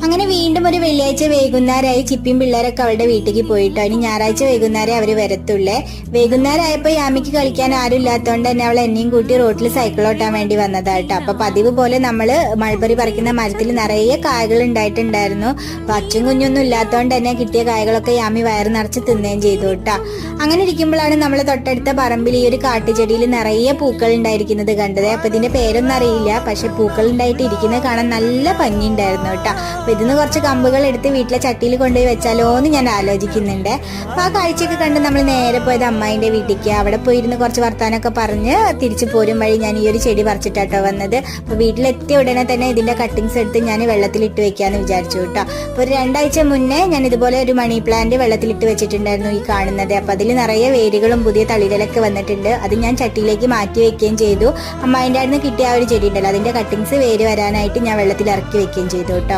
അങ്ങനെ വീണ്ടും ഒരു വെള്ളിയാഴ്ച വൈകുന്നേരമായി ചിപ്പിയും പിള്ളേരൊക്കെ അവളുടെ വീട്ടിലേക്ക് പോയിട്ടോ. ഇനി ഞായറാഴ്ച വൈകുന്നേരം അവര് വരത്തുള്ളേ. വൈകുന്നേരം ആയപ്പോ യാമിക്ക് കളിക്കാൻ ആരും ഇല്ലാത്തതുകൊണ്ട് തന്നെ അവൾ എന്നെയും കൂട്ടി റോട്ടിൽ സൈക്കിൾ ഓട്ടാൻ വേണ്ടി വന്നതാട്ടോ. അപ്പൊ പതിവ് പോലെ നമ്മള് മൾബറി പറിക്കുന്ന മരത്തിൽ നിറയെ കായകൾ ഉണ്ടായിട്ടുണ്ടായിരുന്നു. അപ്പൊ അച്ഛൻ കുഞ്ഞൊന്നും ഇല്ലാത്തതുകൊണ്ട് തന്നെ കിട്ടിയ കായകളൊക്കെ യാമി വയറ് നിറച്ച് തിന്നുകയും ചെയ്തു കേട്ടോ. അങ്ങനെ ഇരിക്കുമ്പോഴാണ് നമ്മൾ തൊട്ടടുത്ത പറമ്പിൽ ഈ ഒരു കാട്ടുചെടിയിൽ നിറയെ പൂക്കൾ ഉണ്ടായിരിക്കുന്നത് കണ്ടത്. അപ്പൊ ഇതിന്റെ പേരൊന്നും അറിയില്ല, പക്ഷെ പൂക്കൾ ഉണ്ടായിട്ട് ഇരിക്കുന്നത് കാണാൻ നല്ല ഭംഗി ഉണ്ടായിരുന്നു കേട്ടോ. അപ്പൊ ഇതിന്ന് കുറച്ച് കമ്പുകൾ എടുത്ത് വീട്ടിലെ ചട്ടിയിൽ കൊണ്ടുപോയി വെച്ചാലോ എന്ന് ഞാൻ ആലോചിക്കുന്നുണ്ട്. അപ്പൊ ആ കാഴ്ചയൊക്കെ കണ്ട് നമ്മൾ നേരെ പോയത് അമ്മായിന്റെ വീട്ടിലേക്ക്. അവിടെ പോയിരുന്ന് കുറച്ച് വർത്താനൊക്കെ പറഞ്ഞ് തിരിച്ചു പോരും വഴി ഞാൻ ഈ ഒരു ചെടി പറിച്ചിട്ടാട്ടോ വന്നത്. അപ്പൊ വീട്ടിലെത്തിയ ഉടനെ തന്നെ ഇതിന്റെ കട്ടിങ്സ് എടുത്ത് ഞാൻ വെള്ളത്തിലിട്ട് വെക്കാന്ന് വിചാരിച്ചു കേട്ടോ. അപ്പൊ ഒരു 2 ആഴ്ച മുന്നേ ഞാൻ ഇതുപോലെ ഒരു മണി പ്ലാന്റ് വെള്ളത്തിലിട്ട് വെച്ചിട്ടുണ്ടായിരുന്നു ഈ കാണുന്നത്. അപ്പൊ അതിൽ നിറയെ വേരുകളും പുതിയ തളിരലൊക്കെ വന്നിട്ടുണ്ട്. അത് ഞാൻ ചട്ടിയിലേക്ക് മാറ്റി വെക്കുകയും ചെയ്തു. അമ്മായിന്റെ അടുത്ത് കിട്ടിയ ആ ഒരു ചെടി ഉണ്ടല്ലോ, അതിന്റെ കട്ടിങ്സ് വേര് വരാനായിട്ട് ഞാൻ വെള്ളത്തിൽ ഇറക്കി വെക്കുകയും ചെയ്തു കേട്ടോ.